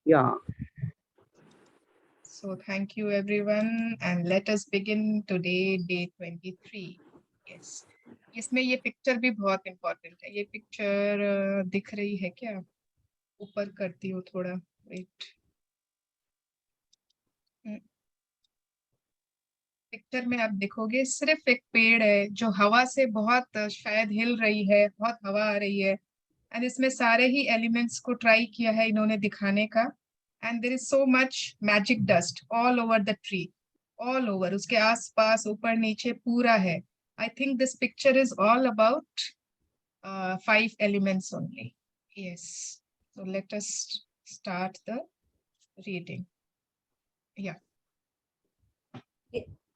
Yeah. So thank you everyone and let us begin today day 23. Yes. इसमें ये picture भी बहुत important है. ये पिक्चर दिख रही है क्या? ऊपर करती हूँ थोड़ा. वेट. पिक्चर में आप देखोगे सिर्फ एक पेड़ है जो हवा से बहुत शायद हिल रही है. बहुत हवा आ रही है. एंड इसमें सारे ही एलिमेंट्स को ट्राई किया है इन्होंने दिखाने का. And there is so much magic dust all over the tree. All over उसके आसपास ऊपर नीचे पूरा है. I think this picture is all about 5 elements only. Yes. So let us start the reading. Yeah.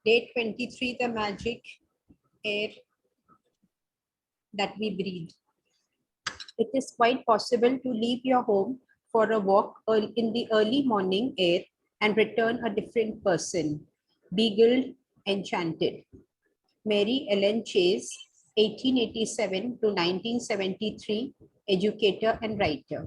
Day 23, the magic air that we breathe. It is quite possible to leave your home for a walk in the early morning air and return a different person, beguiled, enchanted. Mary Ellen Chase, 1887 to 1973, educator and writer.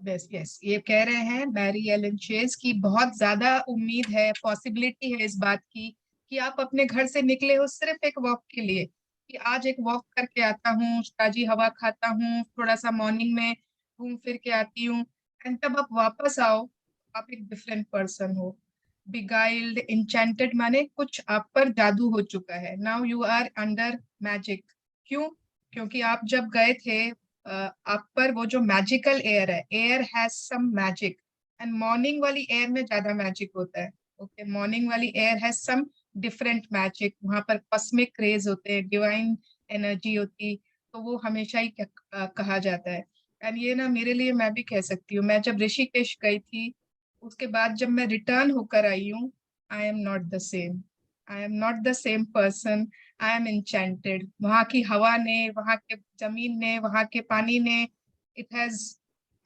बस yes ये कह रहे हैं Mary Elon chase की बहुत ज्यादा उम्मीद है, पॉसिबिलिटी है इस बात की कि आप अपने घर से निकले हो सिर्फ एक वॉक के लिए, कि आज एक वॉक करके आता हूँ, ताजी हवा खाता हूँ, थोड़ा सा मॉर्निंग में घूम फिर के आती हूँ. एंड तब आप वापस आओ, आप एक डिफरेंट पर्सन हो. बिगाइल्ड, इंचेंटेड माने कुछ आप पर जादू हो चुका है. Now you are under magic. क्यों? क्योंकि आप जब गए थे आप पर वो जो मैजिकल एयर है, air has some magic. And morning वाली एयर में ज्यादा मैजिक होता है. ओके, मॉर्निंग वाली air has some different magic. वहां पर कॉस्मिक रेज होते हैं, डिवाइन एनर्जी होती, तो वो हमेशा ही कहा जाता है. एंड ये ना मेरे लिए मैं भी कह सकती हूँ, मैं जब ऋषिकेश गई थी उसके बाद जब मैं रिटर्न होकर आई हूँ, I am not the same. I am not the same person. I am enchanted. वहां की हवा ने, वहां के जमीन ने, वहां के पानी ने, it has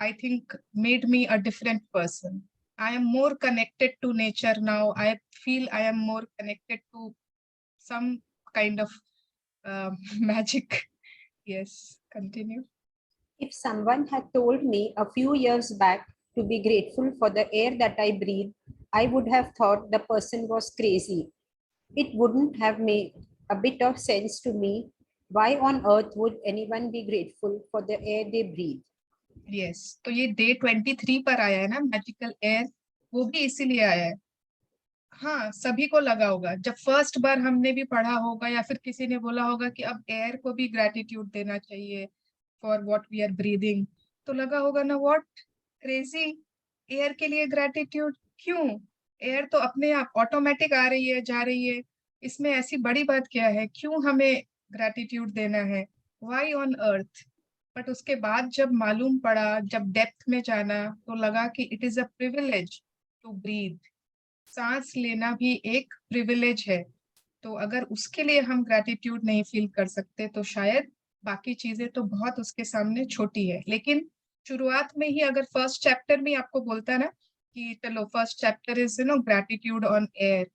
I think made me a different person. I am more connected to nature now. I feel I am more connected to some kind of magic. Yes, continue. If someone had told me a few years back to be grateful for the air that I breathe, I would have thought the person was crazy. It wouldn't have made a bit of sense to me. Why on earth would anyone be grateful for the air they breathe? Yes, तो ये day 23 पर आया है ना magical air, वो भी इसीलिए आया है. हाँ, सभी को लगा होगा जब फर्स्ट बार हमने भी पढ़ा होगा या फिर किसी ने बोला होगा कि अब एयर को भी ग्रेटिट्यूड देना चाहिए for what we are breathing, तो लगा होगा ना व्हाट क्रेजी, एयर के लिए ग्रेटिट्यूड क्यों? एयर तो अपने आप ऑटोमेटिक आ रही है, जा रही है, इसमें ऐसी बड़ी बात क्या है, क्यों हमें ग्रेटिट्यूड देना है? Why on earth? बट उसके बाद जब मालूम पड़ा, जब डेप्थ में जाना, तो लगा कि it is a privilege to breathe. सांस लेना भी एक प्रिविलेज है. तो अगर उसके लिए हम ग्रेटिट्यूड नहीं फील कर सकते तो शायद बाकी चीजें तो बहुत उसके सामने छोटी है. लेकिन शुरुआत में ही अगर फर्स्ट चैप्टर में आपको बोलता ना कि चलो first chapter is gratitude on air,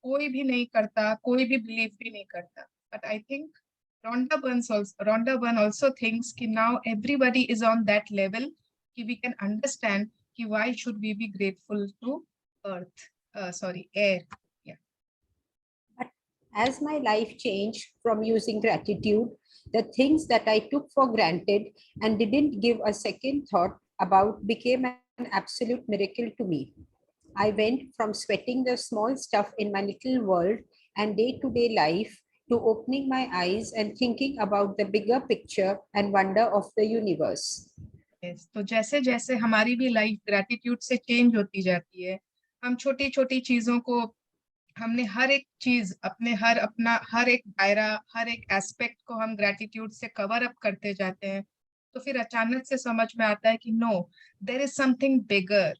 कोई भी नहीं करता, कोई भी बिलीव भी नहीं करता. But I think Rhonda Byrne also thinks कि now everybody is on that level कि we can understand कि why should we be grateful to earth, air. Yeah. But as my life changed from using gratitude, the things that I took for granted and didn't give a second thought about became an absolute miracle to me. I went from sweating the small stuff in my little world and day-to-day life to opening my eyes and thinking about the bigger picture and wonder of the universe. Yes. तो जैसे जैसे हमारी भी life gratitude से change होती जाती है, हम छोटी छोटी चीजों को, हमने हर एक चीज अपने हर एक दायरा, हर एक एस्पेक्ट को हम ग्रेटिट्यूड से कवर अप करते जाते हैं, तो फिर अचानक से समझ में आता है कि no, there is something bigger.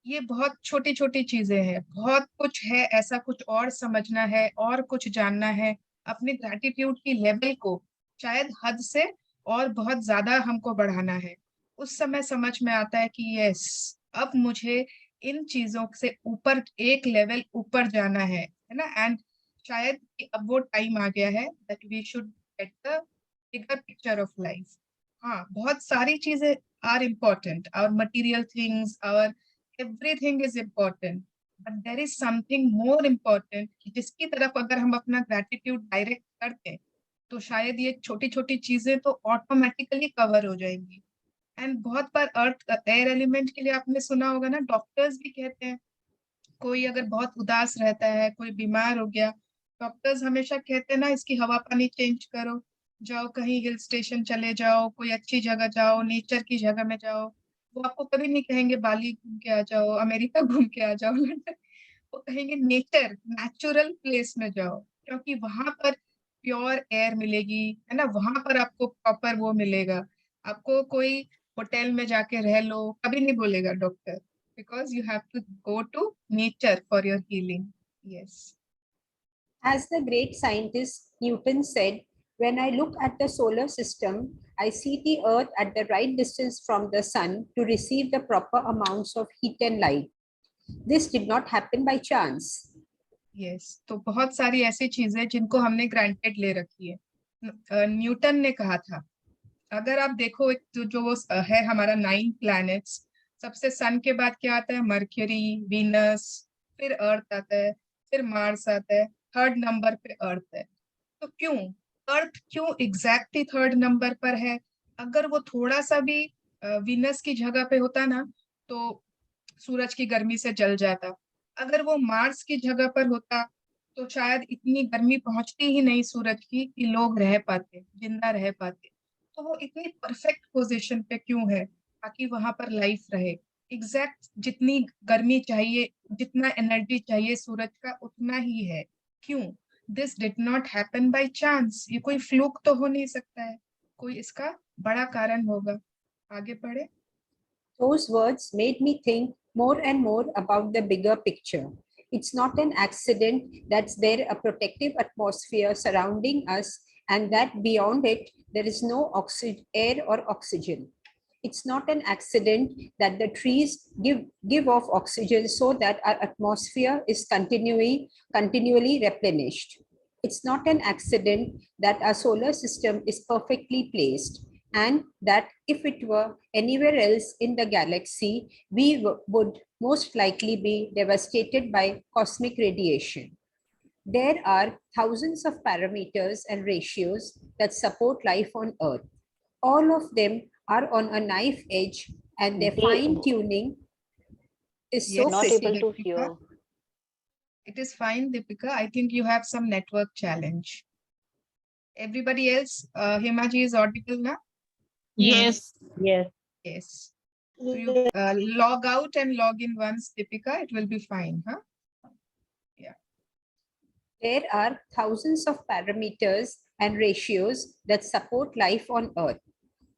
ये बहुत छोटी छोटी चीजें हैं, बहुत कुछ है, ऐसा कुछ और समझना है और कुछ जानना है. अपने ग्रेटिट्यूड की लेवल को शायद हद से और बहुत ज्यादा हमको बढ़ाना है. उस समय समझ में आता है कि यस, अब मुझे इन चीजों से ऊपर, एक लेवल ऊपर जाना है ना. एंड शायद अब वो टाइम आ गया है that we should get the bigger picture of life. हाँ, बहुत सारी चीजें are important, our material things, our everything is important, but there is something more important, जिसकी तरफ अगर हम अपना ग्रेटिट्यूड डायरेक्ट करते हैं तो शायद ये छोटी छोटी चीजें तो ऑटोमेटिकली कवर हो जाएंगी। एंड बहुत बार अर्थ एयर एलिमेंट के लिए आपने सुना होगा ना, डॉक्टर्स भी कहते हैं, कोई अगर बहुत उदास रहता है, कोई बीमार हो गया, डॉक्टर्स हमेशा कहते हैं ना, इसकी हवा पानी चेंज करो, जाओ कहीं हिल स्टेशन चले जाओ, कोई अच्छी जगह जाओ, नेचर की जगह में जाओ। वो आपको कभी नहीं कहेंगे बाली घूम के आ जाओ, अमेरिका घूम के आ जाओ, लंदन। वो कहेंगे नेचर, नेचुरल प्लेस में जाओ, क्योंकि वहां पर प्योर एयर मिलेगी, है ना, वहां पर आपको प्रॉपर वो मिलेगा। आपको कोई होटल में जाके रह लो कभी नहीं बोलेगा doctor, because you have to go to nature for your healing. Yes. As the great scientist Newton said, when I look at the solar system, I see the Earth at the right distance from the sun to receive the proper amounts of heat and light. This did not happen by chance. Yes. तो बहुत सारी ऐसी चीजें जिनको हमने granted ले रखी है। न्यूटन ने कहा था, अगर आप देखो एक जो वो है हमारा 9 प्लैनेट्स, सबसे सन के बाद क्या आता है, मर्क्यूरी, वीनस, फिर अर्थ आता है, फिर मार्स आता है, थर्ड नंबर पे अर्थ है। तो क्यों अर्थ क्यों एग्जैक्टली थर्ड नंबर पर है? अगर वो थोड़ा सा भी वीनस की जगह पे होता ना तो सूरज की गर्मी से जल जाता। अगर वो मार्स की जगह पर होता तो शायद इतनी गर्मी पहुंचती ही नहीं सूरज की कि लोग रह पाते, जिंदा रह पाते। तो वो इतनी परफेक्ट पोजीशन पे क्यों है? ताकि वहां पर लाइफ रहे। एग्जैक्ट जितनी गर्मी चाहिए, जितना एनर्जी चाहिए सूरज का, उतना ही है। क्यों? This did not happen by chance. ये कोई फ्लूक तो हो नहीं सकता है, कोई इसका बड़ा कारण होगा। आगे बढ़े। Those words made me think more and more about the bigger picture. It's not an accident that there a protective atmosphere surrounding us and that beyond it there is no air or oxygen. It's not an accident that the trees give off oxygen so that our atmosphere is continually replenished. It's not an accident that our solar system is perfectly placed and that if it were anywhere else in the galaxy, we would most likely be devastated by cosmic radiation. There are thousands of parameters and ratios that support life on Earth. All of them are on a knife edge and their fine tuning is so Yes, Not able to Deepika. hear. It is fine, Deepika. I think you have some network challenge. Everybody else, Himaji is audible now? Yes. Yes. Yes. So you log out and log in once, Deepika. It will be fine, huh? Yeah. There are thousands of parameters and ratios that support life on Earth.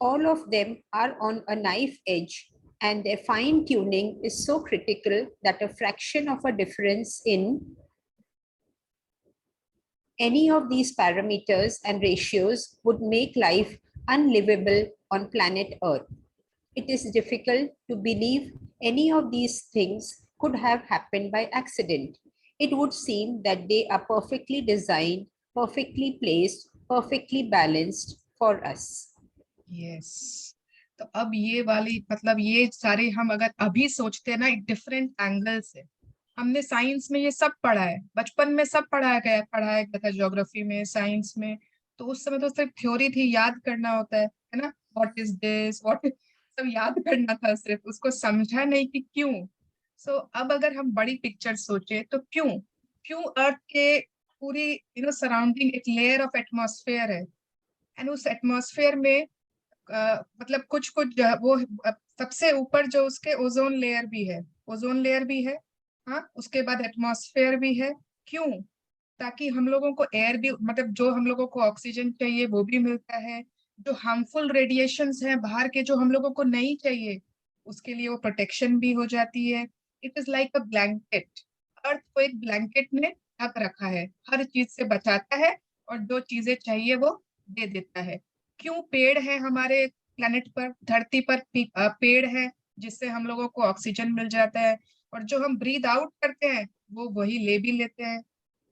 All of them are on a knife edge and their fine tuning is so critical that a fraction of a difference in any of these parameters and ratios would make life unlivable on planet Earth. It is difficult to believe any of these things could have happened by accident. It would seem that they are perfectly designed, perfectly placed, perfectly balanced for us. Yes. तो अब ये वाली मतलब ये सारे हम अगर अभी सोचते हैं ना एक डिफरेंट एंगल से, हमने साइंस में ये सब पढ़ा है, बचपन में सब पढ़ाया गया था, ज्योग्राफी में, साइंस में। तो उस समय तो सिर्फ थ्योरी थी, याद करना होता है ना, व्हाट इज दिस, व्हाट, सब याद करना था सिर्फ, उसको समझा नहीं कि क्यों। सो अब अगर हम बड़ी पिक्चर सोचे तो क्यों क्यों अर्थ के पूरी सराउंडिंग एक लेयर ऑफ एटमॉस्फेयर है, एंड उस एटमॉस्फेयर में मतलब कुछ कुछ वो सबसे ऊपर जो उसके ओजोन लेयर भी है, ओजोन लेयर भी है, हाँ, उसके बाद एटमॉस्फेयर भी है। क्यों? ताकि हम लोगों को एयर भी, मतलब जो हम लोगों को ऑक्सीजन चाहिए वो भी मिलता है, जो हार्मफुल रेडिएशंस हैं बाहर के जो हम लोगों को नहीं चाहिए उसके लिए वो प्रोटेक्शन भी हो जाती है। It is like a blanket. Earth को एक ब्लैंकेट में ढक रखा है, हर चीज से बचाता है और जो चीजें चाहिए वो दे देता है। क्यों पेड़ है हमारे प्लेनेट पर, धरती पर पेड़ है जिससे हम लोगों को ऑक्सीजन मिल जाता है, और जो हम ब्रीद आउट करते हैं वो वही ले भी लेते हैं।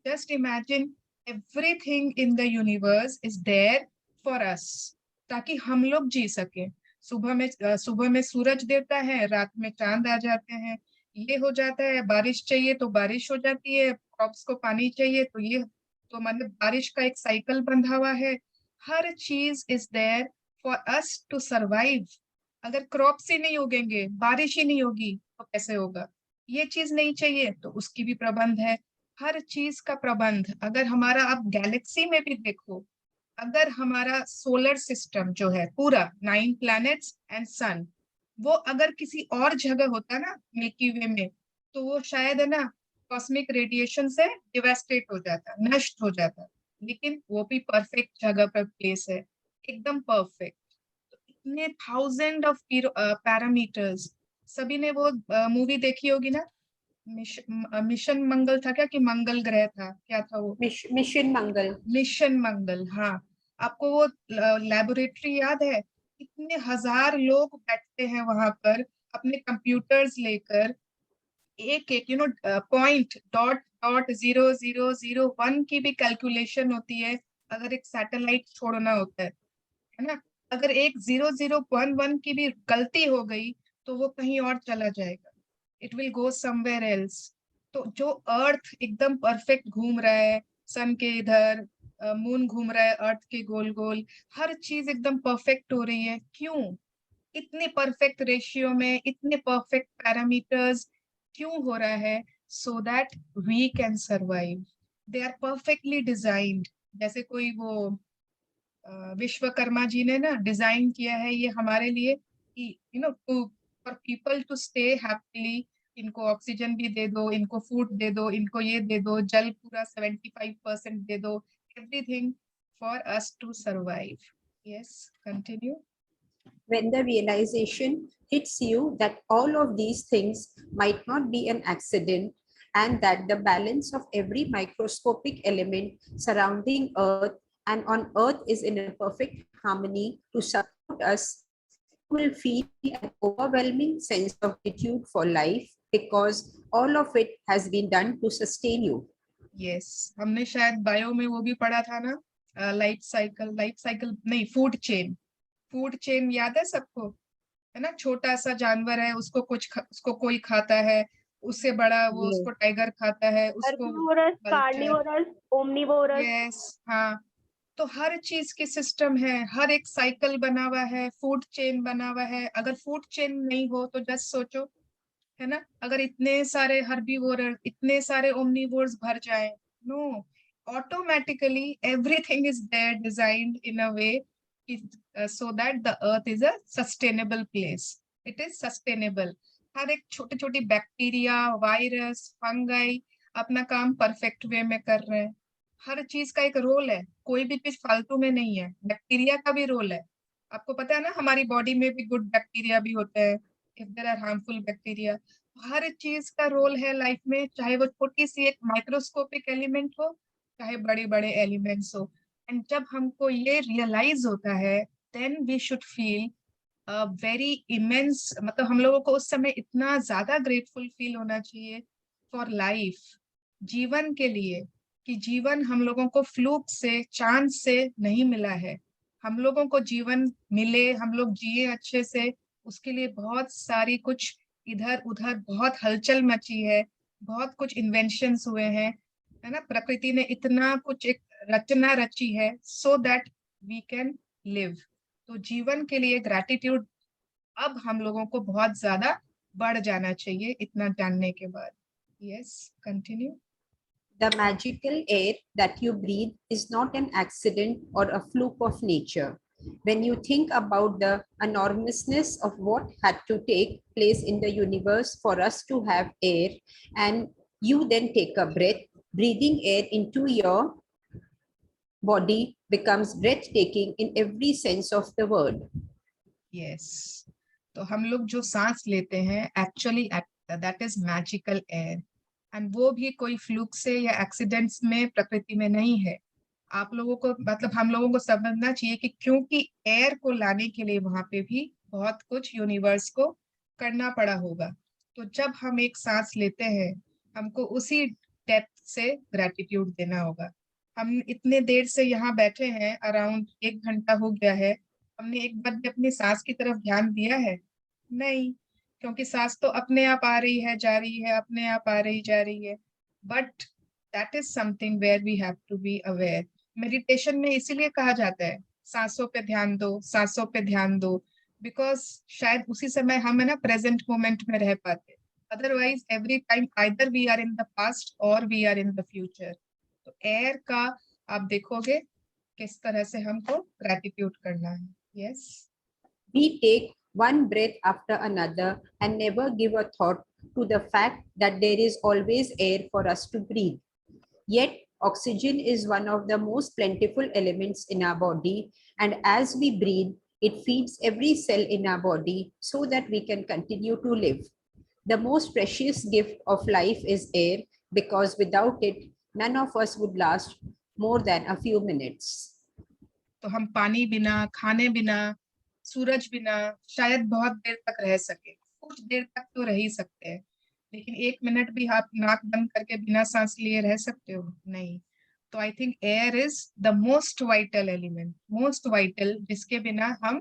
Just imagine everything in the universe is there for us, ताकि हम लोग जी सके। सुबह में सूरज देता है, रात में चांद आ जाते हैं, ये हो जाता है, बारिश चाहिए तो बारिश हो जाती है, क्रॉप्स को पानी चाहिए तो ये, तो मतलब बारिश का एक साइकिल बंधा हुआ है। हर चीज is there for us to survive. अगर क्रॉप्स ही नहीं उगेंगे, बारिश ही नहीं होगी, तो कैसे होगा? ये चीज नहीं चाहिए तो उसकी भी प्रबंध है। हर चीज का प्रबंध, अगर हमारा आप गैलेक्सी में भी देखो, अगर हमारा सोलर सिस्टम जो है पूरा 9 प्लैनेट्स एंड सन, वो अगर किसी और जगह होता ना मिल्की वे में, तो वो शायद है ना कॉस्मिक रेडिएशन से डिवास्टेट हो जाता, नष्ट हो जाता। लेकिन वो भी परफेक्ट जगह पर प्लेस है, एकदम परफेक्ट। इतने थाउजेंड ऑफ पैरामीटर्स। सभी ने वो मूवी देखी होगी ना, मिशन मंगल था क्या, कि मंगल ग्रह था, क्या था वो? मिशन मंगल। मिशन मंगल, हाँ। आपको वो लेबोरेटरी याद है? कितने हजार लोग बैठते हैं वहां पर अपने कंप्यूटर्स लेकर, एक एक पॉइंट, डॉट डॉट 0001 की भी कैलकुलेशन होती है अगर एक सैटेलाइट छोड़ना होता है ना। अगर एक 0011 की भी गलती हो गई तो वो कहीं और चला जाएगा, it will go somewhere else. तो जो अर्थ एकदम परफेक्ट घूम रहा है सन के इधर, मून घूम रहा है अर्थ के गोल गोल, हर चीज एकदम परफेक्ट हो रही है। क्यों? इतने परफेक्ट रेशियो में, इतने परफेक्ट पैरामीटर्स क्यों हो रहा है? So that we can survive. They are perfectly designed. जैसे कोई वो विश्वकर्मा जी ने ना डिजाइन किया है ये हमारे लिए, कि to for people to stay happily. इनको ऑक्सीजन भी दे दो, इनको फूड दे दो, इनको ये दे दो, जल पूरा 75% दे दो, everything for us to survive. Yes, continue. When the realization hits you that all of these things might not be an accident, and that the balance of every microscopic element surrounding Earth and on Earth is in a perfect harmony to support us, you will feel an overwhelming sense of gratitude for life, because all of it has been done to sustain you. Yes, हमने शायद bio में वो भी पढ़ा था ना, life cycle नहीं, food chain. Food chain याद है सबको? है ना, छोटा सा जानवर है, उसको कोई खाता है, उससे बड़ा वो Yes. उसको टाइगर खाता है, उसको Herbivorous, vulture। carnivorous, omnivorous. Yes, हाँ। तो हर चीज की सिस्टम है, हर एक साइकिल बना हुआ है, फूड चेन बना हुआ है। अगर फूड चेन नहीं हो तो जस्ट सोचो, है ना, अगर इतने सारे हर्बीवोर, इतने सारे ओमनीवोर्स भर जाए, no, automatically everything is there designed in a way so that the earth is a sustainable place. It is sustainable. हर एक छोटे छोटे बैक्टीरिया, वायरस, फंगाई अपना काम परफेक्ट वे में कर रहे हैं। हर चीज का एक रोल है, कोई भी चीज फालतू में नहीं है। बैक्टीरिया का भी रोल है, आपको पता है ना, हमारी बॉडी में भी गुड बैक्टीरिया भी होते हैं, if there are harmful bacteria. हर चीज का रोल है लाइफ में, चाहे वो छोटी सी एक माइक्रोस्कोपिक एलिमेंट हो, चाहे बड़े बड़े एलिमेंट्स हो। एंड जब हमको ये रियलाइज होता है, then we should feel very immense, मतलब हम लोगों को उस समय इतना ज्यादा ग्रेटफुल फील होना चाहिए फॉर लाइफ, जीवन के लिए। कि जीवन हम लोगों को फ्लूक से, चांद से नहीं मिला है। हम लोगों को जीवन मिले, हम लोग जिए अच्छे से, उसके लिए बहुत सारी कुछ इधर उधर बहुत हलचल मची है, बहुत कुछ इन्वेंशंस हुए हैं, है ना। प्रकृति ने इतना कुछ एक रचना रची है so that we can live. तो जीवन के लिए ग्रैटिट्यूड अब हम लोगों को बहुत ज्यादा बढ़ जाना चाहिए इतना जानने के बाद। Yes, continue. The magical air that you breathe is not an accident or a fluke of nature. When you think about the enormousness of what had to take place in the universe for us to have air, and you then take a breath, breathing air into your body becomes breathtaking in every sense of the word. Yes, तो हम लोग जो सांस लेते हैं actually that is magical air. And वो भी कोई फ्लूक से या एक्सीडेंट्स में, प्रकृति में नहीं है। आप लोगों को, मतलब हम लोगों को समझना चाहिए कि क्योंकि एयर को लाने के लिए वहां पे भी बहुत कुछ यूनिवर्स को करना पड़ा होगा। तो जब हम एक सांस लेते हैं, हमको उसी डेप्थ से ग्रेटिट्यूड देना होगा। हम इतने देर से यहाँ बैठे हैं, अराउंड 1 घंटा हो गया है, हमने एक बार भी अपनी सांस की तरफ ध्यान दिया है? नहीं। क्योंकि सांस तो अपने आप आ रही है, जा रही है, अपने आप आ रही जा रही है, but that is something where we have to be aware. Meditation में इसीलिए कहा जाता है सांसों पे ध्यान दो, सांसों पे ध्यान दो, बिकॉज शायद उसी समय हम है ना प्रेजेंट मोमेंट में रह पाते, otherwise every time either we are in the past और we are in the future. तो एयर का आप देखोगे किस तरह से हमको ग्रेटिट्यूड करना है। Yes. We take one breath after another and never give a thought to the fact that there is always air for us to breathe. Yet, oxygen is one of the most plentiful elements in our body, and as we breathe, it feeds every cell in our body so that we can continue to live. The most precious gift of life is air because without it, none of us would last more than a few minutes. तो हम पानी बिना, खाने बिना, सूरज बिना शायद बहुत देर तक रह सके, कुछ देर तक तो रह ही सकते हैं, लेकिन 1 मिनट भी आप नाक बंद करके बिना सांस लिए रह सकते हो? नहीं। तो I think air is the most vital element, most vital, जिसके बिना हम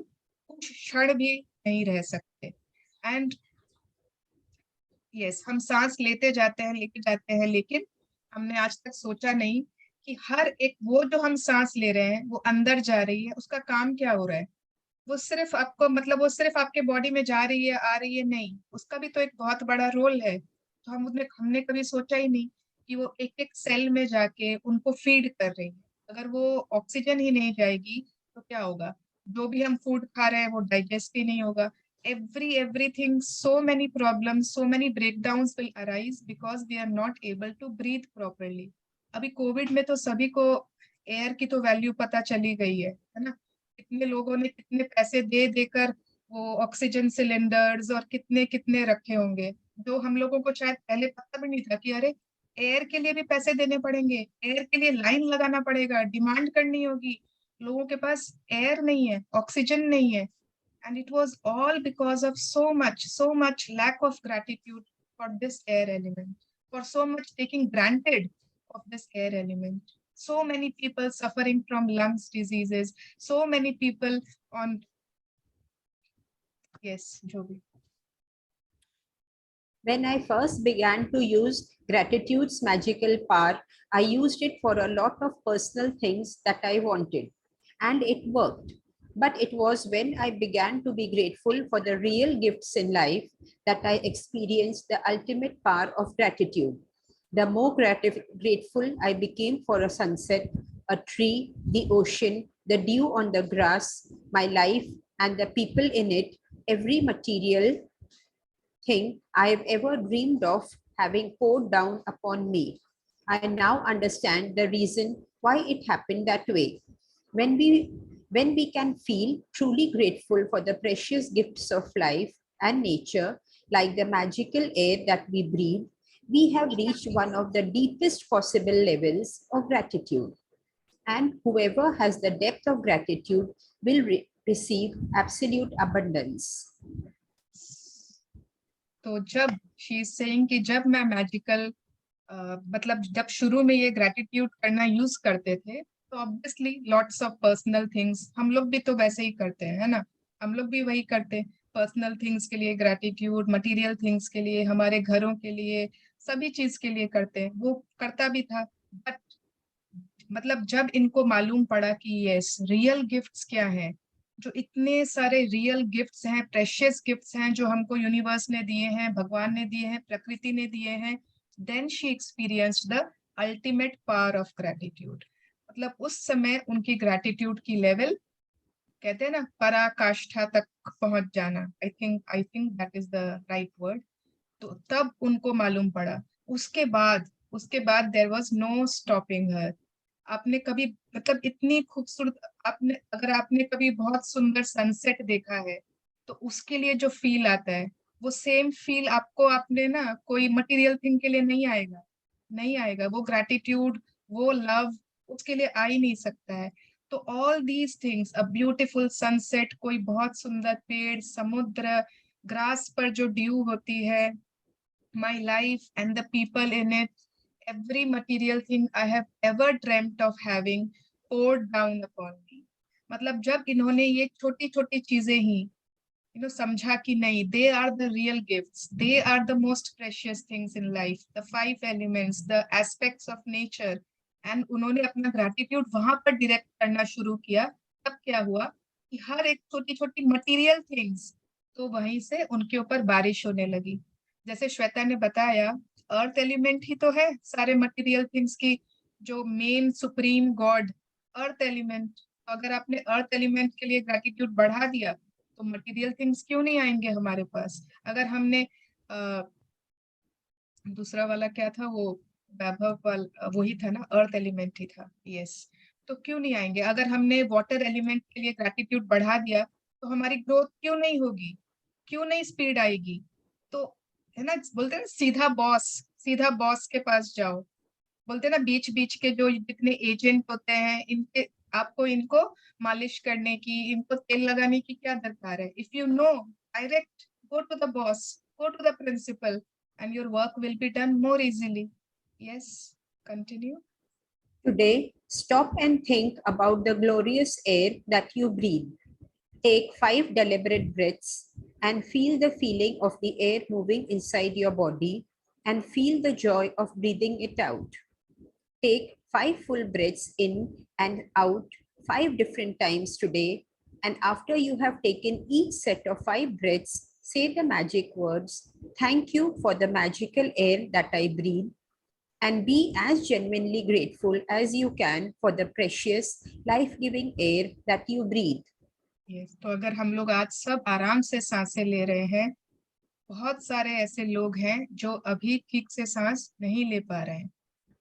कुछ क्षण भी नहीं रह सकते। एंड यस, हम सांस लेते जाते हैं, लेके जाते हैं, लेकिन हमने आज तक सोचा नहीं कि हर एक वो जो हम सांस ले रहे हैं वो अंदर जा रही है, उसका काम क्या हो रहा है। वो सिर्फ आपको मतलब वो सिर्फ आपके बॉडी में जा रही है, आ रही है, नहीं, उसका भी तो एक बहुत बड़ा रोल है। तो हमने कभी सोचा ही नहीं कि वो एक एक सेल में जाके उनको फीड कर रही है। अगर वो ऑक्सीजन ही नहीं जाएगी तो क्या होगा? जो भी हम फूड खा रहे हैं वो डाइजेस्ट ही नहीं होगा। everything, so many problems, so many breakdowns will arise because we are not able to breathe properly। अभी कोविड में तो सभी को एयर की तो वैल्यू पता चली गई है ना। कितने लोगों ने कितने पैसे दे देकर वो ऑक्सीजन सिलेंडर्स और कितने कितने रखे होंगे, जो हम लोगों को शायद पहले पता भी नहीं था कि अरे एयर के लिए भी पैसे देने पड़ेंगे, एयर के लिए लाइन लगाना पड़ेगा, डिमांड करनी होगी। लोगों के पास एयर नहीं है, ऑक्सीजन नहीं है, and it was all because of so much lack of gratitude for this air element, for so much taking granted of this air element, so many people suffering from lungs diseases, so many people on yes Joby। When I first began to use gratitude's magical power, I used it for a lot of personal things that I wanted, and it worked. But it was when I began to be grateful for the real gifts in life that I experienced the ultimate power of gratitude. The more grateful I became for a sunset, a tree, the ocean, the dew on the grass, my life, and the people in it, every material thing I have ever dreamed of having poured down upon me. I now understand the reason why it happened that way. When we can feel truly grateful for the precious gifts of life and nature, like the magical air that we breathe, we have reached one of the deepest possible levels of gratitude. And whoever has the depth of gratitude will receive absolute abundance. तो जब she is saying कि जब मैं magical मतलब जब शुरू में ये ग्रेटिट्यूड करना यूज करते थे तो obviously lots of personal things, हम लोग भी तो वैसे ही करते हैं, है ना। हम लोग भी वही करते हैं, पर्सनल थिंग्स के लिए ग्रेटिट्यूड, मटेरियल थिंग्स के लिए, हमारे घरों के लिए, सभी चीज के लिए करते हैं, वो करता भी था। बट मतलब जब इनको मालूम पड़ा कि यस रियल गिफ्ट्स क्या है, जो इतने सारे रियल गिफ्ट्स हैं, प्रेशियस गिफ्ट्स हैं जो हमको यूनिवर्स ने दिए हैं, भगवान ने दिए हैं, प्रकृति ने दिए हैं, then she experienced the ultimate power of gratitude. मतलब उस समय उनकी ग्रेटिट्यूड की लेवल, कहते हैं ना, पराकाष्ठा तक पहुंच जाना, I think that is the right word. तो तब उनको मालूम पड़ा। उसके बाद देयर वाज नो स्टॉपिंग हर। आपने कभी मतलब इतनी खूबसूरत, आपने अगर आपने कभी बहुत सुंदर सनसेट देखा है तो उसके लिए जो फील आता है वो सेम फील आपको आपने ना कोई मटेरियल थिंग के लिए नहीं आएगा, नहीं आएगा। वो ग्रेटिट्यूड, वो लव उसके लिए आ ही नहीं सकता है। तो all these things, a beautiful sunset, कोई बहुत सुंदर पेड़, समुद्र, ग्रास पर जो ड्यू होती है, my life and the people in it, every material thing I have ever dreamt of having poured down upon me। मतलब जब इन्होंने ये छोटी छोटी चीजें ही समझा कि नहीं, they are the real gifts, they are the most precious things in life, the 5 elements, the aspects of nature. And उन्होंने अपना ग्रैटिट्यूड वहां पर डायरेक्ट करना शुरू किया। तब क्या हुआ कि हर एक छोटी छोटी मटेरियल थिंग्स, तो वहीं से उनके ऊपर बारिश होने लगी। जैसे श्वेता ने बताया, अर्थ एलिमेंट ही तो है सारे मटेरियल थिंग्स की जो main supreme God, earth element. अगर आपने अर्थ एलिमेंट के लिए ग्रैटिट्यूड बढ़ा दिया तो मटेरियल थिंग्स क्यों नहीं आएंगे हमारे पास। अगर हमने दूसरा वाला क्या था वो, वैभव वाला वही था ना, अर्थ एलिमेंट ही था, यस। तो क्यों नहीं आएंगे। अगर हमने वाटर एलिमेंट के लिए ग्रैटिट्यूड बढ़ा दिया तो हमारी ग्रोथ क्यों नहीं होगी, क्यों नहीं स्पीड आएगी। तो है ना, बोलते हैं ना, सीधा बॉस के पास जाओ। बोलते हैं ना, बीच बीच के जो जितने एजेंट होते हैं, इनके आपको इनको मालिश करने की, इनको तेल लगाने की क्या दरकार है। If you know, direct go to the boss, go to the principal, and your work will be done more easily. Yes, continue. Today, stop and think about the glorious air that you breathe. Take 5 deliberate breaths and feel the feeling of the air moving inside your body and feel the joy of breathing it out. Take 5 full breaths in and out 5 different times today. And after you have taken each set of 5 breaths, say the magic words, "Thank you for the magical air that I breathe," and be as genuinely grateful as you can for the precious, life-giving air that you breathe. Yes, तो अगर हम लोग आज सब आराम से सांसें ले रहे हैं, बहुत सारे ऐसे लोग हैं जो अभी ठीक से सांस नहीं ले पा रहे हैं,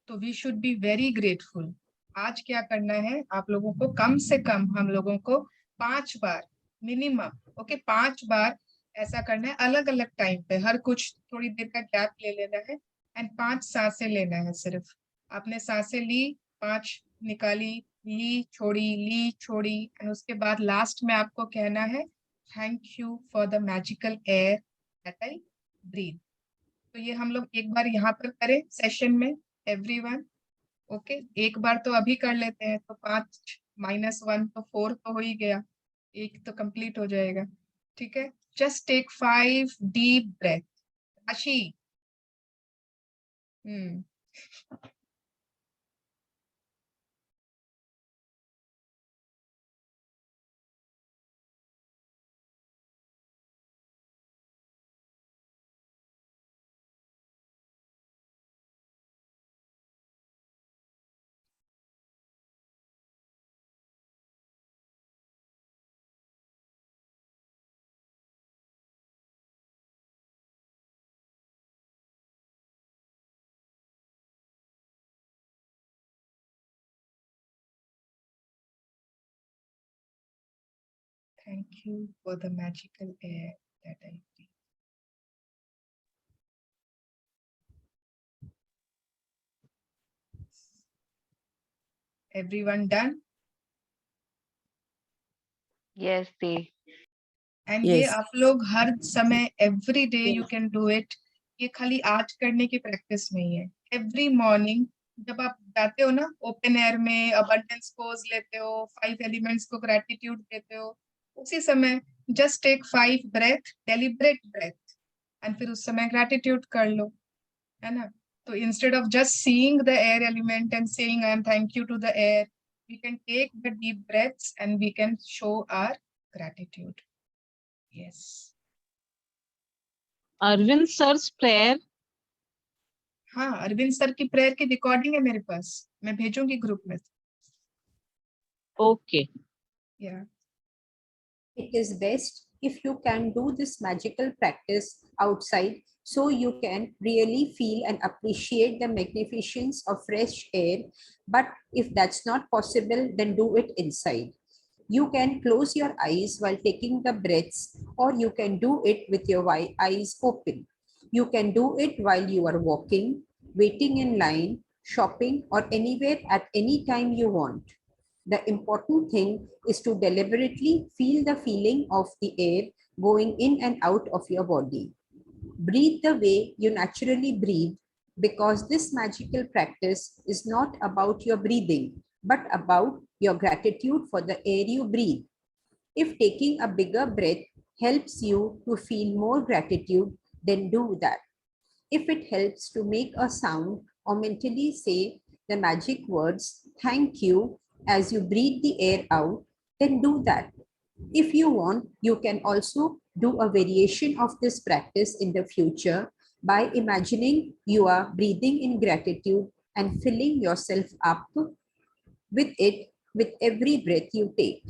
तो we should be very grateful. आज क्या करना है, आप लोगों को कम से कम, हम लोगों को 5 बार मिनिमम, ओके, 5 बार ऐसा करना है, अलग अलग टाइम पे, हर कुछ थोड़ी देर का गैप ले लेना है एंड 5 सांसें लेना है। सिर्फ आपने सांसें ली, 5 निकाली, ली छोड़ी, एंड उसके बाद लास्ट में आपको कहना है, thank you for the magical air that I breathe. तो ये हम लोग एक बार यहाँ पर करें सेशन में, एवरीवन। ओके, एक बार तो अभी कर लेते हैं, तो 5 - 1 तो 4 तो हो ही गया, एक तो कंप्लीट हो जाएगा। ठीक है, जस्ट टेक 5 डीप ब्रेथ। राशि, thank you for the magical air that I breathe. Everyone done? Yes, they. And ये Yes. आप लोग हर समय, every day you can do it. ये खाली आज करने की प्रैक्टिस नहीं है। एवरी मॉर्निंग जब आप जाते हो ना ओपन एयर में, अबंडेंस पोज लेते हो, 5 एलिमेंट्स को ग्रेटिट्यूड देते हो, उसी समय just take 5 breath, deliberate breath, and फिर उस समय ग्रेटिट्यूड कर लो, है ना। तो instead of just seeing the air element and saying I am thank you to the air, we can take the deep breaths and we can show our gratitude. Yes. Arvind सर's prayer. हाँ, Arvind sir की prayer की recording है मेरे पास, मैं भेजूंगी group में। Okay. Yeah. It is best if you can do this magical practice outside so you can really feel and appreciate the magnificence of fresh air. But if that's not possible, then do it inside. You can close your eyes while taking the breaths, or you can do it with your eyes open. You can do it while you are walking, waiting in line, shopping, or anywhere at any time you want. The important thing is to deliberately feel the feeling of the air going in and out of your body. Breathe the way you naturally breathe, because this magical practice is not about your breathing, but about your gratitude for the air you breathe. If taking a bigger breath helps you to feel more gratitude, then do that. If it helps to make a sound or mentally say the magic words, thank you, as you breathe the air out, then do that. If you want, you can also do a variation of this practice in the future by imagining you are breathing in gratitude and filling yourself up with it with every breath you take.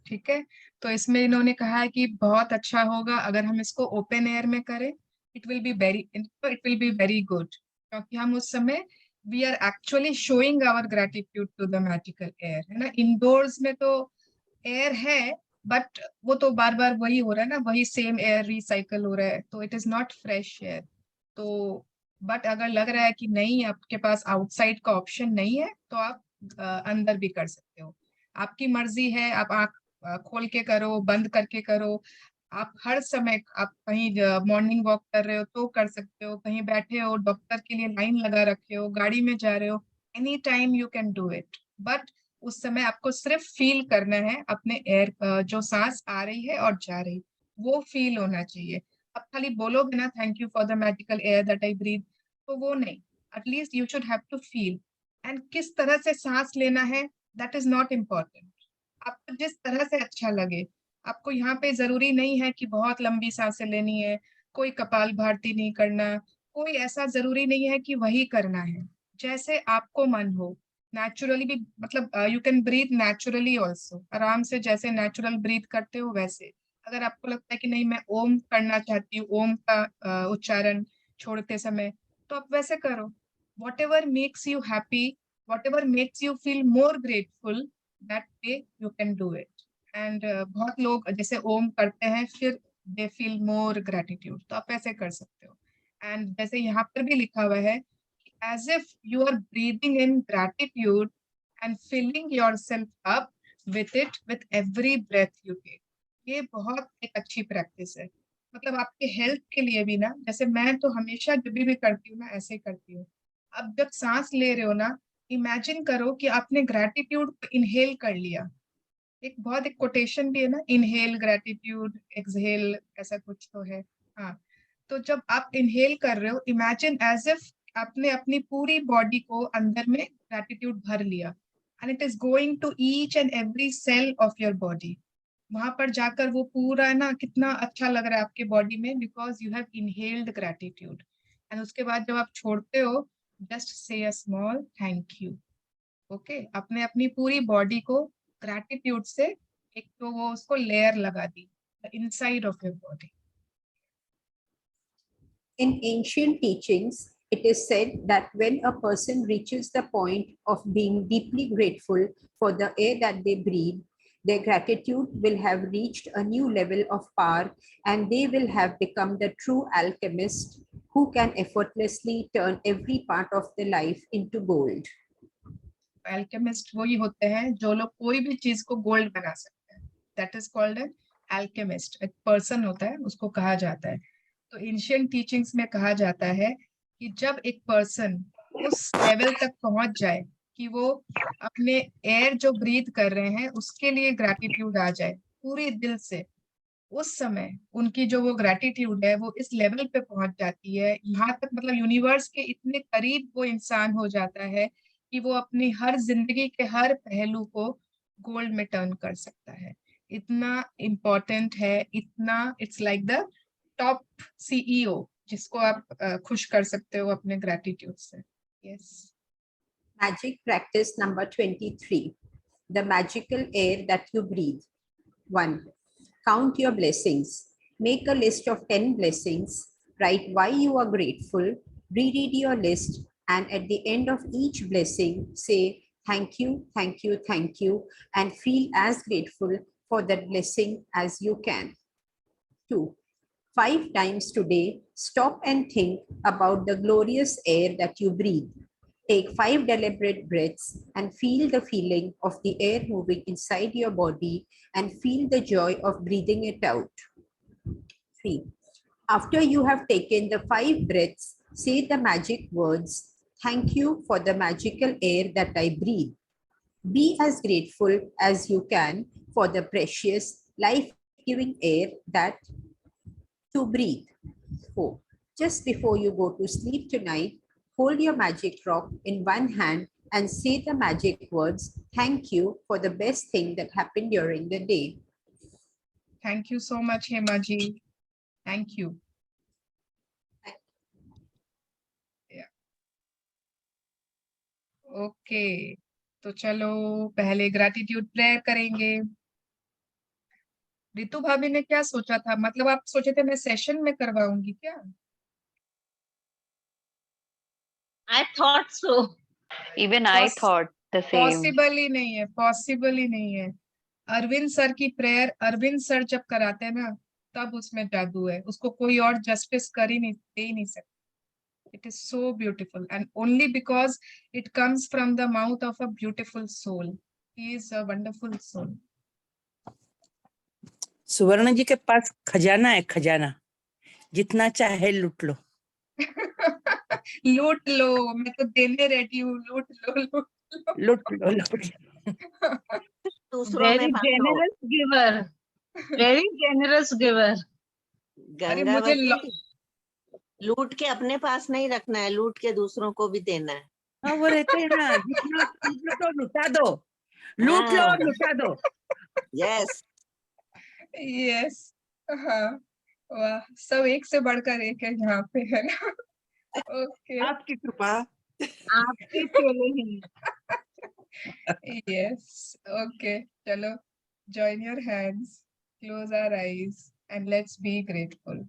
ठीक है, तो इसमें इन्होंने कहा है कि बहुत अच्छा होगा अगर हम इसको ओपन एयर में करें. It will be very good, क्योंकि हम उस समय we are actually showing our gratitude to the magical air, है ना. इंडोर्स में तो एयर है, बट वो तो बार बार वही हो रहा है ना, वही सेम एयर रिसाइकल हो रहा है, तो it is not fresh air. तो बट अगर लग रहा है कि नहीं, आपके पास आउटसाइड का ऑप्शन नहीं है, तो आप अंदर भी कर सकते हो. आपकी मर्जी है, आप आंख खोल के करो, बंद करके करो. आप हर समय, आप कहीं मॉर्निंग वॉक कर रहे हो तो कर सकते हो, कहीं बैठे हो, डॉक्टर के लिए लाइन लगा रखे हो, गाड़ी में जा रहे हो, any time you can do it. But उस समय आपको सिर्फ फील करना है अपने एयर, जो सांस आ रही है और जा रही, वो फील होना चाहिए. आप खाली बोलोगे ना thank you for the magical air that I breathe, तो वो नहीं. At least you should have to feel. And किस तरह से सांस लेना है, दैट इज नॉट इम्पोर्टेंट. आपको जिस तरह से अच्छा लगे. आपको यहाँ पे जरूरी नहीं है कि बहुत लंबी सांसें लेनी है, कोई कपाल भारती नहीं करना, कोई ऐसा जरूरी नहीं है कि वही करना है. जैसे आपको मन हो, नेचुरली भी, मतलब you can breathe naturally also, आराम से जैसे नेचुरल ब्रीथ करते हो वैसे. अगर आपको लगता है कि नहीं, मैं ओम करना चाहती हूँ, ओम का उच्चारण छोड़ते समय, तो आप वैसे करो. whatever makes you happy, whatever makes you feel more grateful, that way you can do it. And बहुत लोग जैसे ओम करते हैं, फिर they feel more gratitude, तो आप ऐसे कर सकते हो. एंड जैसे यहाँ पर भी लिखा हुआ है, as if you are breathing in gratitude and filling yourself up with it with every breath you take. ये बहुत एक अच्छी प्रैक्टिस है. मतलब आपके हेल्थ के लिए भी ना, जैसे मैं तो हमेशा जब भी करती हूँ ना, ऐसे करती हूँ. अब जब सांस ले रहे हो ना, इमेजिन करो कि आपने ग्रैटिट्यूड को इनहेल कर लिया. एक कोटेशन भी है ना, इनहेल ग्रैटिट्यूड, एक्सहेल, ऐसा कुछ तो है. हाँ, तो जब आप इनहेल कर रहे हो, इमेजिन एज इफ आपने अपनी पूरी बॉडी को अंदर में ग्रैटिट्यूड भर लिया, and it is going to each and every cell of your body. वहां पर जाकर वो पूरा ना कितना अच्छा लग रहा है आपके बॉडी में, because you have inhaled gratitude. And उसके बाद जब आप छोड़ते हो, just say a small thank you. Okay, आपने अपनी पूरी बॉडी को ग्रैटिट्यूड से एक तो वो उसको लेयर लगा दी, inside of your body. In ancient teachings, it is said that when a person reaches the point of being deeply grateful for the air that they breathe, their gratitude will have reached a new level of power and they will have become the true alchemist who can effortlessly turn every part of their life into gold. Alchemist वही होते हैं जो लोग कोई भी चीज को gold बना सकते हैं. That is called an alchemist. एक पर्सन होता है, उसको कहा जाता है. तो एंशिएंट टीचिंग्स में कहा जाता है कि जब एक पर्सन उस लेवल तक पहुंच जाए कि वो अपने एयर जो ब्रीथ कर रहे हैं उसके लिए ग्रैटिट्यूड आ जाए पूरे दिल से, उस समय उनकी जो वो ग्रैटिट्यूड है वो इस लेवल पे पहुंच जाती है. यहाँ तक, मतलब यूनिवर्स के इतने करीब वो इंसान हो जाता है कि वो अपनी हर जिंदगी के हर पहलू को गोल्ड में टर्न कर सकता है. इतना इम्पोर्टेंट है, इतना, it's like the top CEO जिसको आप खुश कर सकते हो अपने ग्रैटिट्यूड से. Yes. Magic practice number 23. The magical air that you breathe. 1. Count your blessings. Make a list of 10 blessings. Write why you are grateful. Reread your list. And at the end of each blessing, say thank you, thank you, thank you, and feel as grateful for that blessing as you can. 2. 5 times today, stop and think about the glorious air that you breathe. Take 5 deliberate breaths and feel the feeling of the air moving inside your body and feel the joy of breathing it out. 3. After you have taken the 5 breaths, say the magic words, thank you for the magical air that I breathe. Be as grateful as you can for the precious, life giving air that to breathe. 4. Just before you go to sleep tonight, hold your magic rock in one hand and say the magic words, thank you for the best thing that happened during the day. Thank you so much, Hema ji. Thank you. Yeah. Okay. तो चलो पहले gratitude prayer करेंगे। रितु भाभी ने क्या सोचा था? मतलब आप सोचे थे मैं सेशन में करवाऊंगी क्या? I thought so. Even I Poss- thought the same. Possible ही नहीं है, पॉसिबल ही नहीं है। अरविंद सर की प्रेयर अरविंद सर जब कराते हैं ना, तब उसमें जादू है। उसको कोई और जस्टिस कर ही नहीं, दे ही नहीं सकता। It is so beautiful, and only because it comes from the mouth of a beautiful soul. He is a wonderful soul. सुवर्ण जी के पास खजाना है, खजाना, जितना चाहे लूट लो। लूट लो, मैं तो देने रेडी हूँ। लूट लो, लूट लो। लूट लो, लूट लो। दूसरों Very में बांटो। generous giver. Very generous giver. अरे मुझे गंगावती, लूट के अपने पास नहीं रखना है, लूट के दूसरों को भी देना है। हाँ, वो रहते हैं ना, जितना लूट लो, लुटा दो, लूट लो, हाँ। लुटा दो। यस, यस, हाँ, वाह, सब एक से बढ़कर एक है यहाँ पे, है ना? ओके, आपकी कृपा। आपके चेले हैं। यस, ओके, चलो, join your hands, close our eyes, and let's be grateful.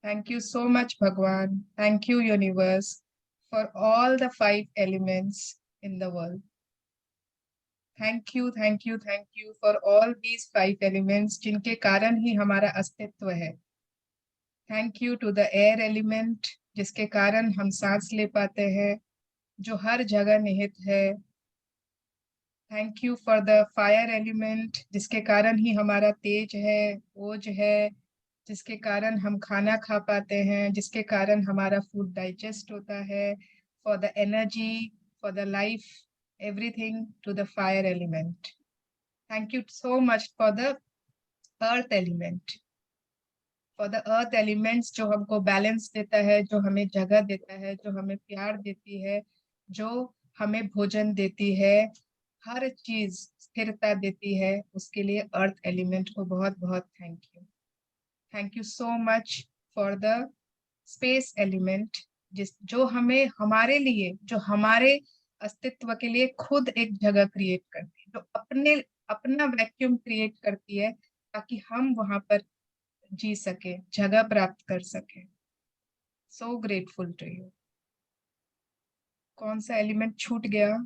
Thank you so much, Bhagwan. Thank you, universe, for all the 5 elements in the world. Thank you, thank you, thank you for all these 5 elements जिनके कारण ही हमारा अस्तित्व है। Thank you to the air element जिसके कारण हम सांस ले पाते हैं, जो हर जगह निहित है। Thank you for the fire element जिसके कारण ही हमारा तेज है, ओज है, जिसके कारण हम खाना खा पाते हैं, जिसके कारण हमारा फूड डाइजेस्ट होता है। For the energy, for the life, everything to the fire element. Thank you so much for the earth element. For the earth elements जो हमको बैलेंस देता है, जो हमें जगह देता है, जो हमें प्यार देती है, जो हमें भोजन देती है, हर चीज स्थिरता देती है, उसके लिए अर्थ एलिमेंट को बहुत बहुत thank you. Thank you so much for the space element जो हमें हमारे लिए, जो हमारे अस्तित्व के लिए खुद एक जगह क्रिएट करती है, जो अपना वैक्यूम क्रिएट करती है ताकि हम वहां पर जी सके, जगह प्राप्त कर सके। So grateful to you. कौन सा एलिमेंट छूट गया?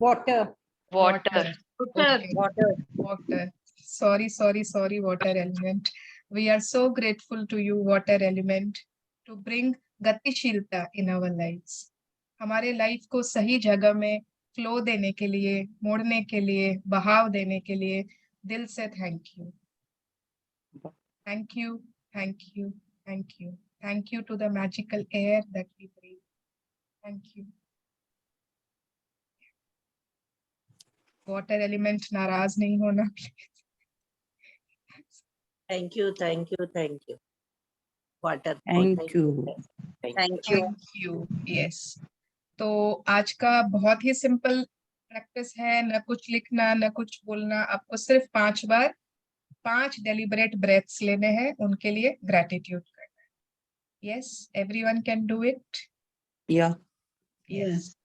Water. Water. Water. Sorry, water element. We are so grateful to you, water element, to bring गतिशीलता in our lives. हमारे लाइफ को सही जगह में फ्लो देने के लिए, मोड़ने के लिए, बहाव देने के लिए दिल से thank you. Thank you, thank you, thank you. Thank you to the magical air that we breathe. Thank you. Water element नाराज नहीं होना। Thank you, thank you, thank you. Water, thank you. Thank you. Thank you. Yes. तो आज का बहुत ही simple practice है, न कुछ लिखना, न कुछ बोलना। आपको सिर्फ 5 बार 5 डेलिबरेट ब्रेथ्स लेने हैं, उनके लिए ग्रैटिट्यूड करना है। Yes, everyone can do it. या यस।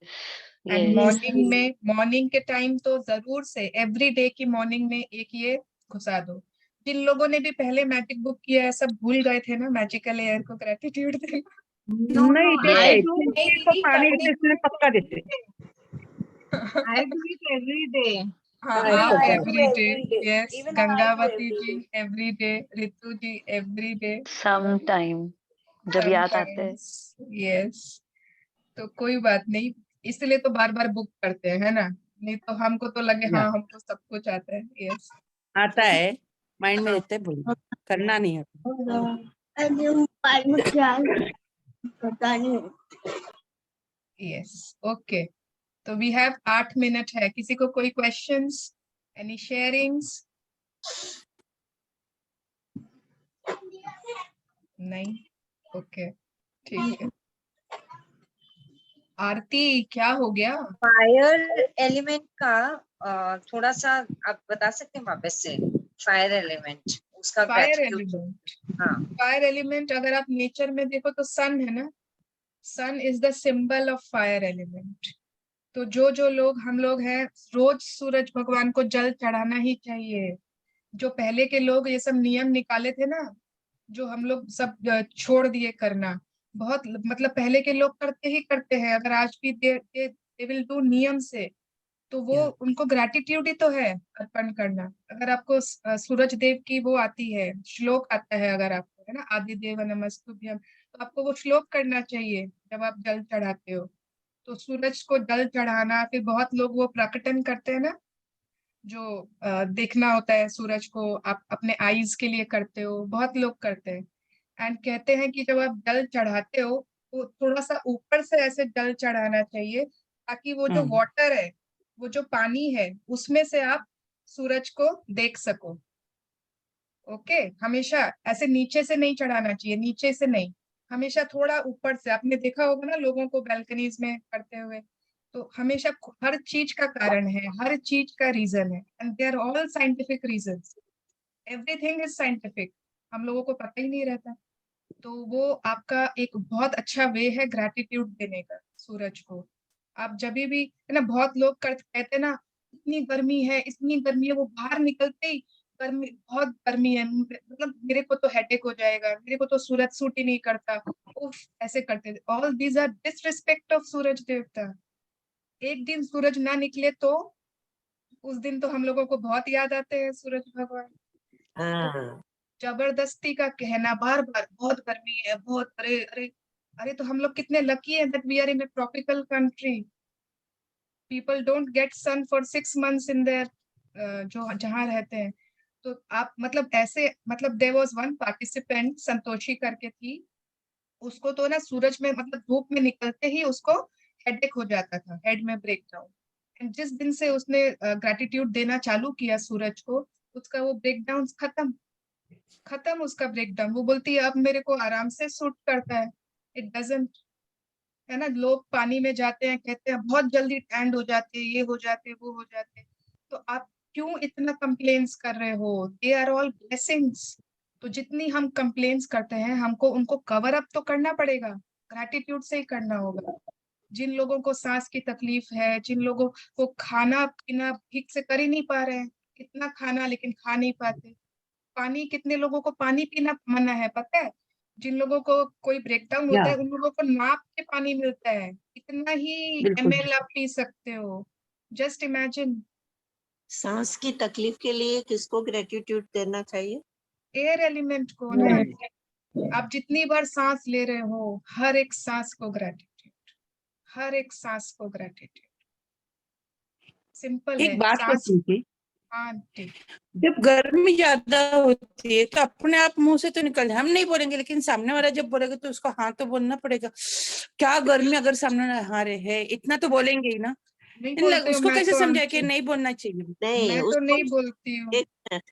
And Yes. मॉर्निंग के टाइम तो जरूर से एवरी डे की मॉर्निंग में एक ये घुसा दो। जिन लोगों ने भी पहले मैजिक बुक किया है, सब भूल गए थे ना मैजिकल एयर को ग्रैटिट्यूड देना। नहीं I देते, do. तो पानी देते, इसलिए पक्का देते। I do it every day. हाँ, I आप do every day. every day. Yes, Even I do Gangavati every जी day. Every day, Ritu ji every day. Sometime जब याद आते हैं। यस, तो कोई बात नहीं, इसलिए तो बार बार बुक करते हैं, है ना? नहीं तो हमको तो लगे हाँ हमको सब कुछ आता है। यस, आता है, माइंड में रहता है, बोलो, करना नहीं है। Yes, okay. तो वी हैव 8 मिनट है। किसी को कोई क्वेश्चंस, एनी शेयरिंग्स? नहीं, ओके, ठीक है। आरती, क्या हो गया? फायर एलिमेंट का थोड़ा सा आप बता सकते हैं वापस से? फायर एलिमेंट उसका फायर gratitude। एलिमेंट, हाँ, फायर एलिमेंट अगर आप नेचर में देखो तो सन है ना, sun is the symbol of fire element. तो जो लोग हम लोग हैं, रोज सूरज भगवान को जल चढ़ाना ही चाहिए। जो पहले के लोग ये सब नियम निकाले थे ना, जो हम लोग सब छोड़ दिए करना, बहुत मतलब पहले के लोग करते ही करते हैं। अगर आज भी दे विल डू नियम से, तो वो उनको ग्रैटिट्यूड ही तो है अर्पण करना। अगर आपको सूरज देव की वो आती है, श्लोक आता है अगर आपको, है ना, आदि देव नमस्तुभ्यम, तो आपको वो श्लोक करना चाहिए जब आप जल चढ़ाते हो। तो सूरज को जल चढ़ाना, फिर बहुत लोग वो प्रकटन करते हैं ना, जो देखना होता है सूरज को, आप अपने आईज के लिए करते हो, बहुत लोग करते हैं। एंड कहते हैं कि जब आप जल चढ़ाते हो तो थोड़ा सा ऊपर से ऐसे जल चढ़ाना चाहिए, ताकि वो जो वाटर है, वो जो पानी है, उसमें से आप सूरज को देख सको। ओके, हमेशा ऐसे नीचे से नहीं चढ़ाना चाहिए, नीचे से नहीं, हमेशा थोड़ा ऊपर से। आपने देखा होगा ना लोगों को बैल्कनीज में करते हुए। तो हमेशा हर चीज का कारण है, हर चीज का रीजन है, and they are all scientific reasons. Everything is scientific, हम लोगों को पता ही नहीं रहता। तो वो आपका एक बहुत अच्छा वे है ग्रैटिट्यूड देने का सूरज को। आप जब भी, है ना, बहुत लोग कहते ना, इतनी गर्मी है, इतनी गर्मी है, वो बाहर निकलते ही गर्मी, बहुत गर्मी है, मतलब मेरे को तो हेडेक हो जाएगा, मेरे को तो सूरज सूट ही नहीं करता, उफ, ऐसे करते थे। All these are disrespect of Suraj devta. एक दिन सूरज ना निकले तो उस दिन तो हम लोगों को बहुत याद आते हैं सूरज भगवान। हाँ, जबरदस्ती का कहना बार बार, बहुत गर्मी है, बहुत, अरे अरे अरे, तो हम लोग कितने लकी हैं that we are in a tropical country. People don't get sun for 6 months in there, जो जहाँ रहते हैं। तो आप मतलब ऐसे, मतलब there was one participant, Santoshi करके थी, उसको तो ना सूरज में, मतलब धूप में निकलते ही उसको हेडेक हो जाता था, हेड में ब्रेकडाउन। एंड जिस दिन से उसने ग्रेटिट्यूड देना चालू किया सूरज को, उसका वो ब्रेकडाउन खत्म, खत्म उसका ब्रेकडाउन। वो बोलती है अब मेरे को आराम से सूट करता है। इट डजंट, है ना, लोग पानी में जाते हैं, कहते हैं बहुत जल्दी टैंड हो जाते, ये हो जाते, वो हो जाते। तो आप क्यों इतना कंप्लेन्स कर रहे हो? They are all blessings. तो जितनी हम कंप्लेन्स करते हैं, हमको उनको कवर अप तो करना पड़ेगा, ग्रैटिट्यूड से ही करना होगा। जिन लोगों को सांस की तकलीफ है, जिन लोगों को खाना पीना ठीक से कर ही नहीं पा रहे हैं, कितना खाना लेकिन खा नहीं पाते, पानी, कितने लोगों को पानी पीना मना है पता है? जिन लोगों को कोई ब्रेकडाउन होता है, उन लोगों को नाप के पानी मिलता है, इतना ही बिल्कुल। ml आप पी सकते हो। Just imagine. सांस की तकलीफ के लिए किसको ग्रेटिट्यूड देना चाहिए? एयर एलिमेंट को ना, आप जितनी बार सांस ले रहे हो, हर एक सांस को ग्रेटिट्यूड, हर एक सांस को ग्रेटिट्यूड। सिंपल है एक बात सांस। होती है, हाँ ठीक। जब गर्मी ज्यादा होती है तो अपने आप मुंह से तो निकल जाए, हम नहीं बोलेंगे, लेकिन सामने वाला जब बोलेगा तो उसको हाँ तो बोलना पड़ेगा। क्या गर्मी, अगर सामने वाला हाँ रहे है इतना तो बोलेंगे ही ना। नहीं बोलती हूँ उसको मैं कैसे तो समझाए कि आंटी, नहीं बोलना चाहिए? नहीं, मैं तो उसको नहीं बोलती हूँ। एक मिनट,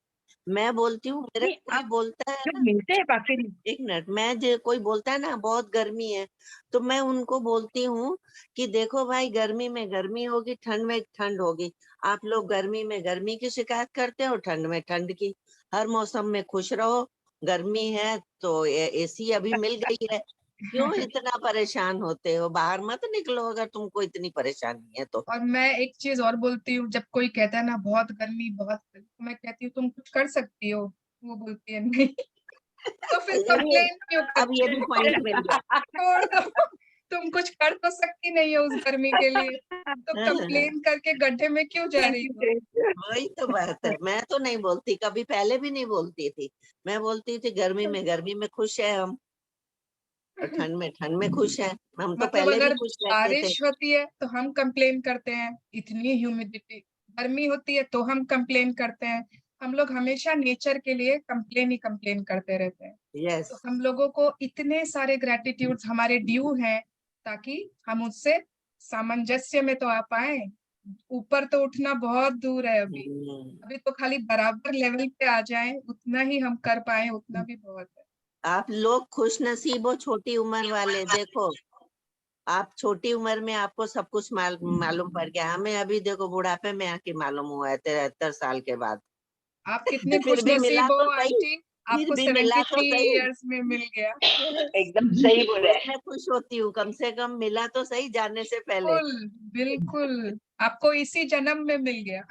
मैं बोलती हूँ, मेरे नहीं, कोई आप बोलता है जब ना, मिलते हैं बाकी एक मिनट, मैं जो कोई बोलता है ना बहुत गर्मी है, तो मैं उनको बोलती हूँ कि देखो भाई, गर्मी में गर्मी होगी, ठंड में ठंड होगी। आप लोग गर्मी में गर्मी की शिकायत करते हो, ठंड में ठंड की। हर मौसम में खुश रहो। गर्मी है तो एसी अभी मिल गई है, क्यों इतना परेशान होते हो? बाहर मत निकलो अगर तुमको इतनी परेशानी है तो। और मैं एक चीज और बोलती हूँ, जब कोई कहता है ना बहुत गर्मी, बहुत गर्मी, तो मैं कहती हूँ तुम कुछ कर सकती हो, वो बोलती है नहीं। तो फिर ये भी, कंप्लेन क्यों अब ये करते भी हो? पॉइंट मिल गया। छोड़ दो, तुम कुछ कर तो सकती नहीं हो उस गर्मी के लिए, तो हाँ, कंप्लेन करके गड्ढे में क्यों जा रही हो? वही तो बात है। मैं तो नहीं बोलती, कभी पहले भी नहीं बोलती थी। मैं बोलती थी गर्मी में खुश है हम, और ठंड में खुश है हम, तो मतलब पहले भी अगर खुश रहते थे। बारिश होती है तो हम कंप्लेन करते हैं, इतनी ह्यूमिडिटी। गर्मी होती है तो हम कंप्लेन करते हैं। हम लोग हमेशा नेचर के लिए कंप्लेन ही कंप्लेन करते रहते हैं। यस, तो हम लोगों को इतने सारे ग्रेटिट्यूड्स हमारे ड्यू हैं, ताकि हम उससे सामंजस्य में तो आ पाए, ऊपर तो उठना बहुत दूर है अभी। अभी तो खाली बराबर लेवल पे आ जाएं, उतना ही हम कर पाए, उतना भी बहुत है। आप लोग खुश नसीब हो, छोटी उम्र वाले। देखो आप छोटी उम्र में आपको सब कुछ मालूम पड़ गया, हमें अभी देखो बुढ़ापे में आके मालूम हुआ है 73 साल के बाद। आप कितने फिर भी मिला खुशनसीब हो तो सही, आंटी, आपको भी मिला तो 73 सही। इयर्स में मिल गया। एकदम सही बोले, मैं खुश होती हूँ, कम से कम मिला तो सही जाने से पहले। बिल्कुल बिल्कुल, आपको इसी जन्म में मिल गया।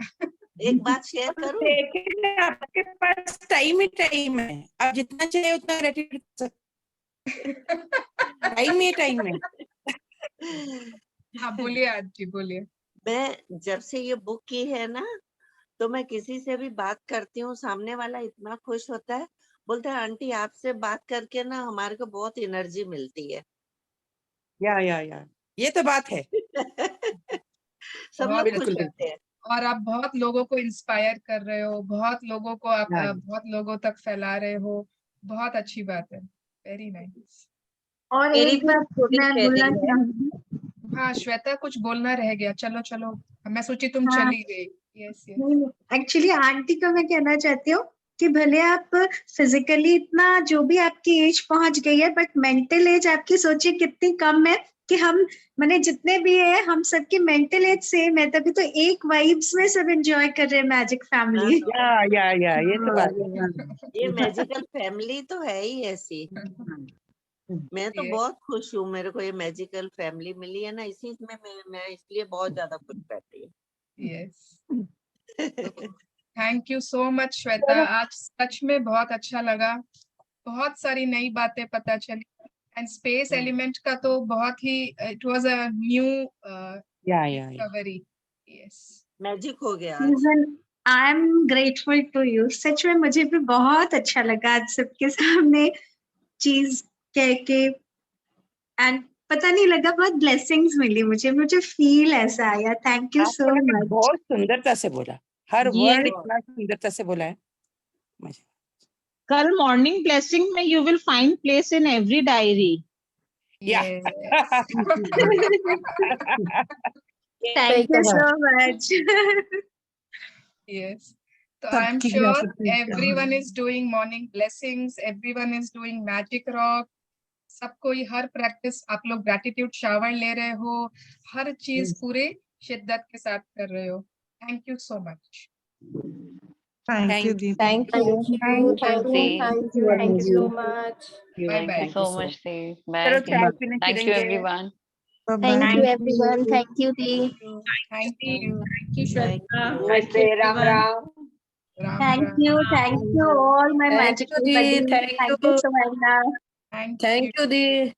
एक बात शेयर करूं, लेकिन आपके पास टाइम ही टाइम है, आप जितना चाहिए उतना ग्रेटिट्यूड कर सकते, टाइम ही टाइम है। हाँ बोलिए आंटी बोलिए। मैं जब से ये बुक की है ना, तो मैं किसी से भी बात करती हूँ, सामने वाला इतना खुश होता है, बोलता है आंटी आपसे बात करके ना हमारे को बहुत एनर्जी मिलती है। या ये तो बात है। सब बहुत लोग खुश अच्छा। होते हैं। और आप बहुत लोगों को इंस्पायर कर रहे हो, बहुत लोगों को आप हाँ। बहुत लोगों तक फैला रहे हो, बहुत अच्छी बात है। Very nice. और मेरी एक भी बात थोड़ी मैं बोलना sharing है। चाहूंगी। हाँ श्वेता कुछ बोलना रह गया, चलो चलो, मैं सोची तुम हाँ। चली गई। Yes yes. नहीं, एक्चुअली आंटी को मैं कहना चाहती हूँ कि भले आप फिजिकली इतना जो भी आपकी एज पहुंच गई है, बट मेंटल एज आपकी सोचिए कितनी कम है कि हम माने जितने भी है हम सबकी मेंटल एज सेम है, तभी तो एक वाइब्स में सब एंजॉय कर रहे हैं मैजिक फैमिली। या ये तो बात है। ये मैजिकल फैमिली तो है ही ऐसी। मैं तो ये बहुत खुश हूँ, मेरे को ये मैजिकल फैमिली मिली है ना, इसी में मैं इसलिए बहुत ज्यादा खुश रहती हूँ। Yes, thank you so much Shweta, आज सच में बहुत अच्छा लगा, बहुत सारी नई बातें पता चली। एंड स्पेस एलिमेंट का तो बहुत ही, it was a new yeah discovery. Yes magic हो गया आज। Even I am grateful to you, सच में मुझे भी बहुत अच्छा लगा आज सबके सामने चीज कह के, एंड पता नहीं लगा बहुत ब्लेसिंग्स मिली मुझे फील ऐसा आया। थैंक यू सो आपने मच। बहुत सुंदरता से बोला, हर ये वर्ड इतना सुंदरता से बोला है मुझे। कल मॉर्निंग ब्लेसिंग में you will find place in every diary. Yeah thank you so much. yes, so I am सबकी sure gratitude everyone is doing morning blessings, everyone is doing magic rock, सब कोई हर प्रैक्टिस आप लोग gratitude shower ले रहे हो, हर चीज पूरे शिद्दत के साथ कर रहे हो। Thank you so much. Thank you दी। Thank you so much. Bye bye. so much, Dee. Bye. चलो चाय पीने Thank you, चलेंगे। everyone. Thank you everyone. Thank you Thank you, Shweta. नमस्ते, Ram Ram. Ram Thank Ram. you all my Thank magical you, Dee. buddies. Thank Thank you. you, Savannah. Thank Thank you, Dee.